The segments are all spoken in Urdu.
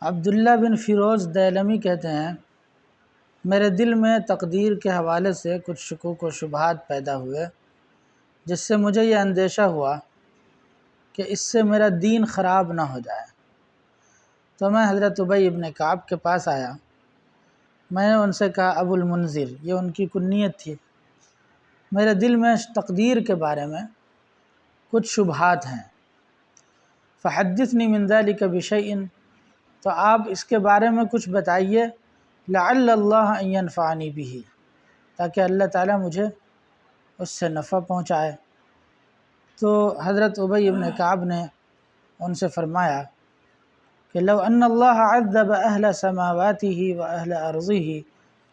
عبداللہ بن فیروز دیلمی کہتے ہیں، میرے دل میں تقدیر کے حوالے سے کچھ شکوک و شبہات پیدا ہوئے، جس سے مجھے یہ اندیشہ ہوا کہ اس سے میرا دین خراب نہ ہو جائے۔ تو میں حضرت ابی ابن کعب کے پاس آیا۔ میں نے ان سے کہا، ابو المنذر، یہ ان کی کنیت تھی، میرے دل میں تقدیر کے بارے میں کچھ شبہات ہیں، فحدثنی من ذلک بشیء، تو آپ اس کے بارے میں کچھ بتائیے، لعل اللہ ان ینفعنی بہ، تاکہ اللہ تعالیٰ مجھے اس سے نفع پہنچائے۔ تو حضرت ابی ابن کعب نے ان سے فرمایا کہ لو ان اللہ عذب اہل سماواتہ و اہل ارضہ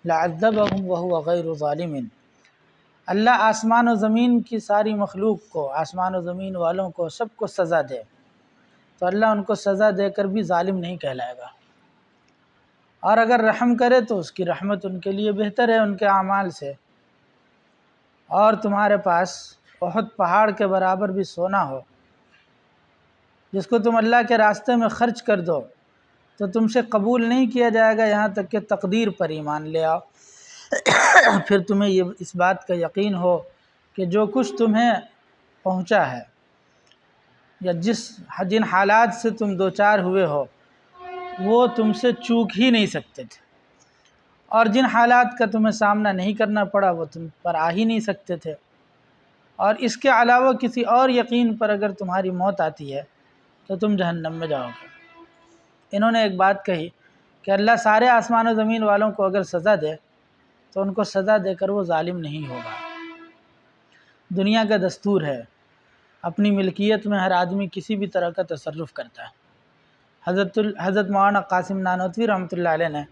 لعذبہم وہو غیر ظالم، اللہ آسمان و زمین کی ساری مخلوق کو، آسمان و زمین والوں کو، سب کو سزا دے تو اللہ ان کو سزا دے کر بھی ظالم نہیں کہلائے گا، اور اگر رحم کرے تو اس کی رحمت ان کے لیے بہتر ہے ان کے اعمال سے۔ اور تمہارے پاس احد پہاڑ کے برابر بھی سونا ہو، جس کو تم اللہ کے راستے میں خرچ کر دو تو تم سے قبول نہیں کیا جائے گا یہاں تک کہ تقدیر پر ایمان لے آؤ، پھر تمہیں یہ اس بات کا یقین ہو کہ جو کچھ تمہیں پہنچا ہے یا جن حالات سے تم دوچار ہوئے ہو وہ تم سے چوک ہی نہیں سکتے تھے، اور جن حالات کا تمہیں سامنا نہیں کرنا پڑا وہ تم پر آ ہی نہیں سکتے تھے، اور اس کے علاوہ کسی اور یقین پر اگر تمہاری موت آتی ہے تو تم جہنم میں جاؤ گے۔ انہوں نے ایک بات کہی کہ اللہ سارے آسمان و زمین والوں کو اگر سزا دے تو ان کو سزا دے کر وہ ظالم نہیں ہوگا۔ دنیا کا دستور ہے، اپنی ملکیت میں ہر آدمی کسی بھی طرح کا تصرف کرتا ہے۔ حضرت مولانا قاسم نانوتوی رحمۃ اللہ علیہ نے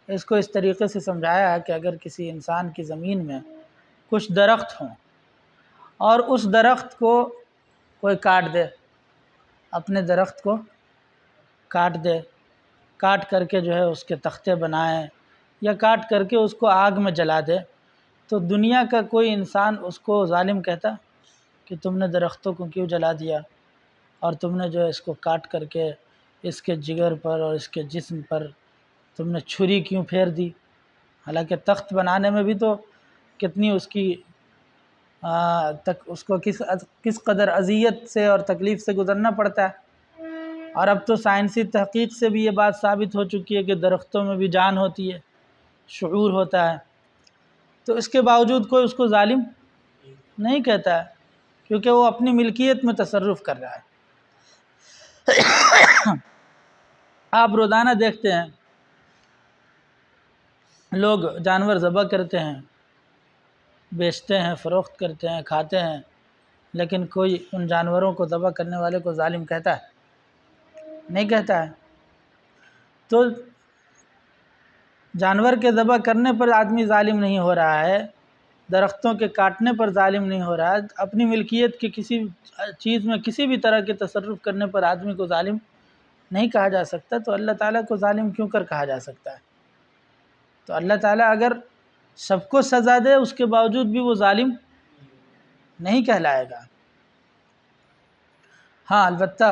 اس کو اس طریقے سے سمجھایا ہے کہ اگر کسی انسان کی زمین میں کچھ درخت ہوں اور اس درخت کو کوئی کاٹ دے، اپنے درخت کو کاٹ دے، کاٹ کر کے جو ہے اس کے تختے بنائے یا کاٹ کر کے اس کو آگ میں جلا دے، تو دنیا کا کوئی انسان اس کو ظالم کہتا کہ تم نے درختوں کو کیوں جلا دیا، اور تم نے جو ہے اس کو کاٹ کر کے اس کے جگر پر اور اس کے جسم پر تم نے چھری کیوں پھیر دی؟ حالانکہ تخت بنانے میں بھی تو کتنی اس کو کس قدر اذیت سے اور تکلیف سے گزرنا پڑتا ہے، اور اب تو سائنسی تحقیق سے بھی یہ بات ثابت ہو چکی ہے کہ درختوں میں بھی جان ہوتی ہے، شعور ہوتا ہے، تو اس کے باوجود کوئی اس کو ظالم نہیں کہتا ہے، کیونکہ وہ اپنی ملکیت میں تصرف کر رہا ہے۔ آپ روزانہ دیکھتے ہیں لوگ جانور ذبح کرتے ہیں، بیچتے ہیں، فروخت کرتے ہیں، کھاتے ہیں، لیکن کوئی ان جانوروں کو ذبح کرنے والے کو ظالم کہتا ہے؟ نہیں کہتا ہے۔ تو جانور کے ذبح کرنے پر آدمی ظالم نہیں ہو رہا ہے، درختوں کے کاٹنے پر ظالم نہیں ہو رہا ہے، اپنی ملکیت کی کسی چیز میں کسی بھی طرح کے تصرف کرنے پر آدمی کو ظالم نہیں کہا جا سکتا، تو اللہ تعالیٰ کو ظالم کیوں کر کہا جا سکتا ہے؟ تو اللہ تعالیٰ اگر سب کو سزا دے اس کے باوجود بھی وہ ظالم نہیں کہلائے گا۔ ہاں البتہ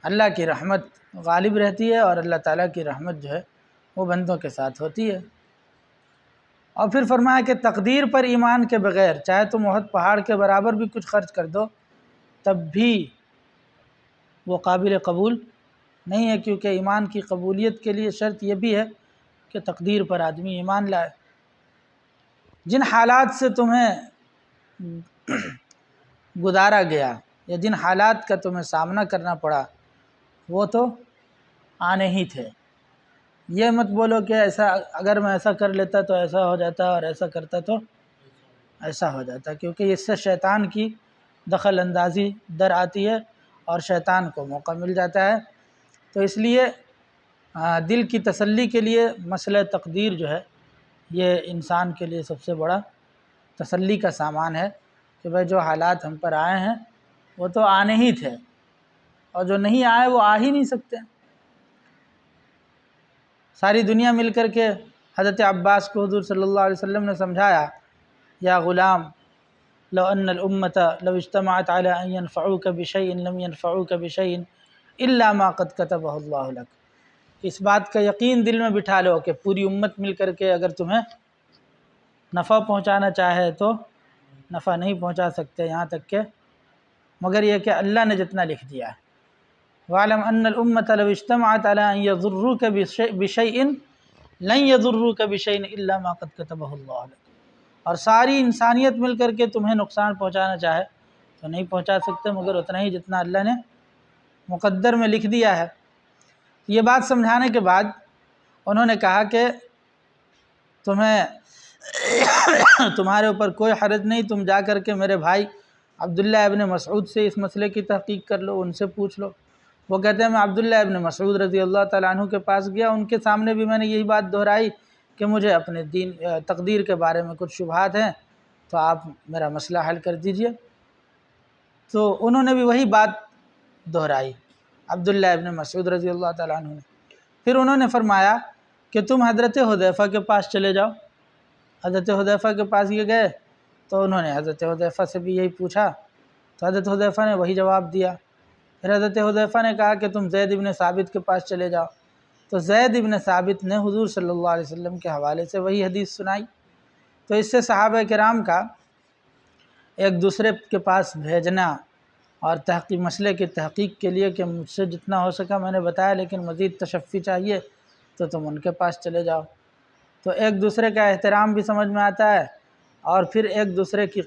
اللہ کی رحمت غالب رہتی ہے، اور اللہ تعالیٰ کی رحمت جو ہے وہ بندوں کے ساتھ ہوتی ہے۔ اور پھر فرمایا کہ تقدیر پر ایمان کے بغیر چاہے تم احد پہاڑ کے برابر بھی کچھ خرچ کر دو تب بھی وہ قابل قبول نہیں ہے، کیونکہ ایمان کی قبولیت کے لیے شرط یہ بھی ہے کہ تقدیر پر آدمی ایمان لائے۔ جن حالات سے تمہیں گزارا گیا یا جن حالات کا تمہیں سامنا کرنا پڑا وہ تو آنے ہی تھے، یہ مت بولو کہ ایسا اگر میں ایسا کر لیتا تو ایسا ہو جاتا اور ایسا کرتا تو ایسا ہو جاتا، کیونکہ اس سے شیطان کی دخل اندازی در آتی ہے اور شیطان کو موقع مل جاتا ہے۔ تو اس لیے دل کی تسلی کے لیے مسئلہ تقدیر جو ہے یہ انسان کے لیے سب سے بڑا تسلی کا سامان ہے کہ بھائی جو حالات ہم پر آئے ہیں وہ تو آنے ہی تھے، اور جو نہیں آئے وہ آ ہی نہیں سکتے۔ ساری دنیا مل کر کے حضرت عباس کو حضور صلی اللہ علیہ وسلم نے سمجھایا، یا غلام لو ان الامۃ لو اجتمعت علی ان ينفعوک بشیء لم ينفعوک بشیء الا ما قد کتبہ اللہ لک، اس بات کا یقین دل میں بٹھا لو کہ پوری امت مل کر کے اگر تمہیں نفع پہنچانا چاہے تو نفع نہیں پہنچا سکتے، یہاں تک کہ مگر یہ کہ اللہ نے جتنا لکھ دیا ہے۔ وَاعْلَمْ أَنَّ الْأُمَّةَ لَوْ اجْتَمَعَتْ عَلَىٰ أَن يَضُرُّوكَ بِشَيْءٍ لَن يَضُرُّوكَ بِشَيْءٍ إِلَّا مَا قَدْ كَتَبَهُ اللَّهُ لَكَ، اور ساری انسانیت مل کر کے تمہیں نقصان پہنچانا چاہے تو نہیں پہنچا سکتے مگر اتنا ہی جتنا اللہ نے مقدر میں لکھ دیا ہے۔ یہ بات سمجھانے کے بعد انہوں نے کہا کہ تمہارے اوپر کوئی حرج نہیں، تم جا کر کے میرے بھائی عبداللہ ابن مسعود سے اس مسئلے کی تحقیق کر لو، ان سے پوچھ لو۔ وہ کہتے ہیں میں عبداللہ ابن مسعود رضی اللہ تعالیٰ عنہ کے پاس گیا، ان کے سامنے بھی میں نے یہی بات دہرائی کہ مجھے اپنے تقدیر کے بارے میں کچھ شبہات ہیں، تو آپ میرا مسئلہ حل کر دیجئے۔ تو انہوں نے بھی وہی بات دہرائی، عبداللہ ابن مسعود رضی اللہ تعالیٰ عنہ نے۔ پھر انہوں نے فرمایا کہ تم حضرت حذیفہ کے پاس چلے جاؤ۔ حضرت حذیفہ کے پاس یہ گئے تو انہوں نے حضرت حذیفہ سے بھی یہی پوچھا، تو حضرت حذیفہ نے وہی جواب دیا۔ پھر حضرت حذیفہ نے کہا کہ تم زید ابن ثابت کے پاس چلے جاؤ، تو زید ابن ثابت نے حضور صلی اللہ علیہ وسلم کے حوالے سے وہی حدیث سنائی۔ تو اس سے صحابہ کرام کا ایک دوسرے کے پاس بھیجنا اور مسئلے کی تحقیق کے لیے کہ مجھ سے جتنا ہو سکا میں نے بتایا، لیکن مزید تشفی چاہیے تو تم ان کے پاس چلے جاؤ، تو ایک دوسرے کا احترام بھی سمجھ میں آتا ہے اور پھر ایک دوسرے کی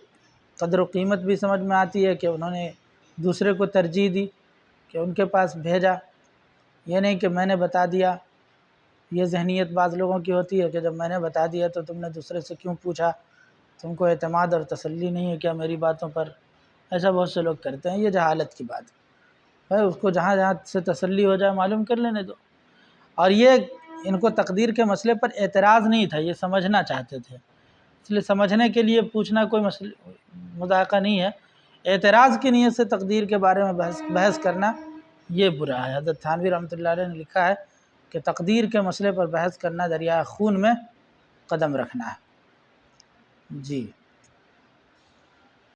قدر و قیمت بھی سمجھ میں آتی ہے کہ انہوں نے دوسرے کو ترجیح دی کہ ان کے پاس بھیجا، یہ نہیں کہ میں نے بتا دیا۔ یہ ذہنیت بعض لوگوں کی ہوتی ہے کہ جب میں نے بتا دیا تو تم نے دوسرے سے کیوں پوچھا، تم کو اعتماد اور تسلی نہیں ہے کیا میری باتوں پر؟ ایسا بہت سے لوگ کرتے ہیں، یہ جہالت کی بات ہے۔ بھائی اس کو جہاں جہاں سے تسلی ہو جائے معلوم کر لینے دو۔ اور یہ ان کو تقدیر کے مسئلے پر اعتراض نہیں تھا، یہ سمجھنا چاہتے تھے، اس لیے سمجھنے کے لیے پوچھنا کوئی مذاقہ نہیں ہے۔ اعتراض کی نیت سے تقدیر کے بارے میں بحث کرنا یہ برا ہے۔ حضرت تھانوی رحمۃ اللہ علیہ نے لکھا ہے کہ تقدیر کے مسئلے پر بحث کرنا دریائے خون میں قدم رکھنا ہے۔ جی